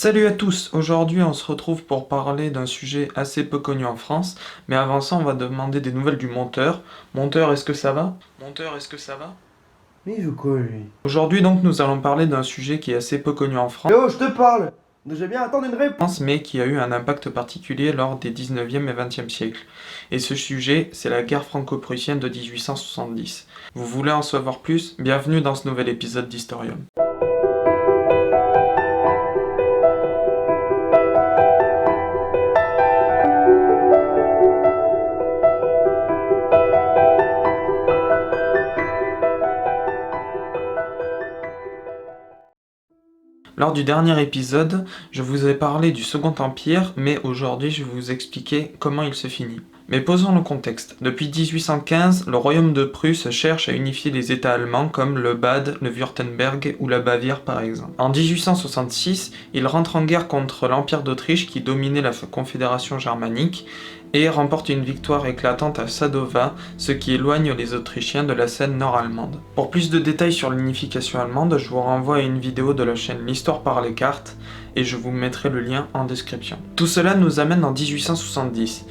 Salut à tous, aujourd'hui on se retrouve pour parler d'un sujet assez peu connu en France, mais avant ça on va demander des nouvelles du monteur. Monteur, est-ce que ça va? Monteur, est-ce que ça va? Mais il veut quoi lui? Aujourd'hui donc nous allons parler d'un sujet qui est assez peu connu en Eh oh, je te parle! J'ai bien attendre une réponse! France, mais qui a eu un impact particulier lors des 19e et 20e siècles. Et ce sujet, c'est la guerre franco-prussienne de 1870. Vous voulez en savoir plus? Bienvenue dans ce nouvel épisode d'Historium. Lors du dernier épisode, je vous ai parlé du Second Empire, mais aujourd'hui je vais vous expliquer comment il se finit. Mais posons le contexte. Depuis 1815, le royaume de Prusse cherche à unifier les États allemands comme le Bade, le Wurtemberg ou la Bavière par exemple. En 1866, il rentre en guerre contre l'Empire d'Autriche qui dominait la Confédération germanique et remporte une victoire éclatante à Sadowa, ce qui éloigne les Autrichiens de la scène nord-allemande. Pour plus de détails sur l'unification allemande, je vous renvoie à une vidéo de la chaîne L'Histoire par les cartes, et je vous mettrai le lien en description. Tout cela nous amène en 1870.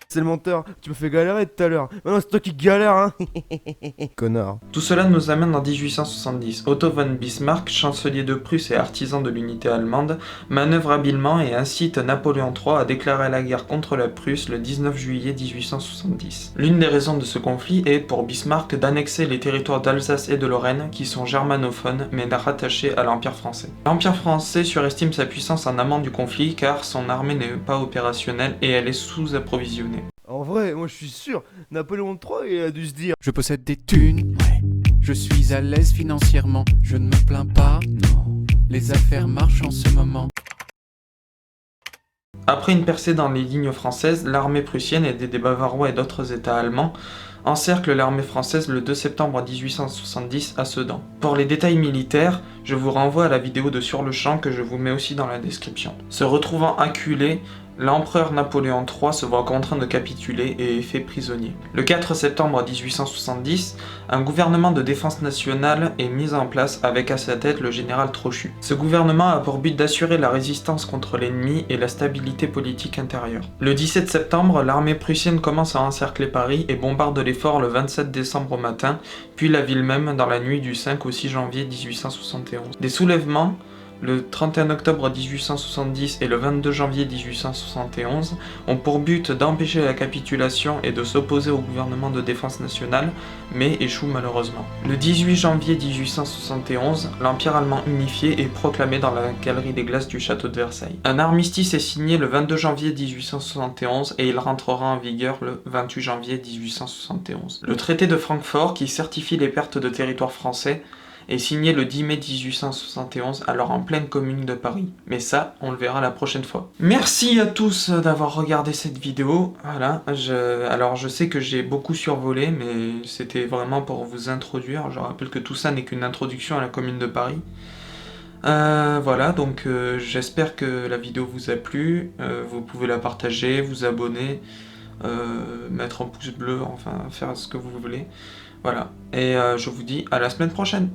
C'est le menteur, tu me fais galérer tout à l'heure. Maintenant c'est toi qui galère, hein. Connard. Tout cela nous amène en 1870. Otto von Bismarck, chancelier de Prusse et artisan de l'unité allemande, manœuvre habilement et incite Napoléon III à déclarer la guerre contre la Prusse le 19 juillet 1870. L'une des raisons de ce conflit est, pour Bismarck, d'annexer les territoires d'Alsace et de Lorraine, qui sont germanophones mais rattachés à l'Empire français. L'Empire français surestime sa puissance en amont du conflit car son armée n'est pas opérationnelle et elle est sous-approvisionnée. En vrai, moi je suis sûr, Napoléon III il a dû se dire. Je possède des thunes, ouais. Je suis à l'aise financièrement, je ne me plains pas, non. Les affaires marchent en ce moment. Après une percée dans les lignes françaises, l'armée prussienne, aidée des Bavarois et d'autres États allemands, encercle l'armée française le 2 septembre 1870 à Sedan. Pour les détails militaires, je vous renvoie à la vidéo de Sur le champ que je vous mets aussi dans la description. Se retrouvant acculé, l'empereur Napoléon III se voit contraint de capituler et est fait prisonnier. Le 4 septembre 1870, un gouvernement de défense nationale est mis en place avec à sa tête le général Trochu. Ce gouvernement a pour but d'assurer la résistance contre l'ennemi et la stabilité politique intérieure. Le 17 septembre, l'armée prussienne commence à encercler Paris et bombarde les forts le 27 décembre au matin, puis la ville même dans la nuit du 5 au 6 janvier 1871. Des soulèvements, le 31 octobre 1870 et le 22 janvier 1871, ont pour but d'empêcher la capitulation et de s'opposer au gouvernement de défense nationale, mais échouent malheureusement. Le 18 janvier 1871, l'Empire allemand unifié est proclamé dans la galerie des glaces du château de Versailles. Un armistice est signé le 22 janvier 1871 et il rentrera en vigueur le 28 janvier 1871. Le traité de Francfort, qui certifie les pertes de territoire français, est signé le 10 mai 1871, alors en pleine commune de Paris. Mais ça, on le verra la prochaine fois. Merci à tous d'avoir regardé cette vidéo. Voilà, alors je sais que j'ai beaucoup survolé, mais c'était vraiment pour vous introduire. Je rappelle que tout ça n'est qu'une introduction à la commune de Paris. Voilà, donc j'espère que la vidéo vous a plu. Vous pouvez la partager, vous abonner, mettre un pouce bleu, enfin faire ce que vous voulez. Voilà, et je vous dis à la semaine prochaine.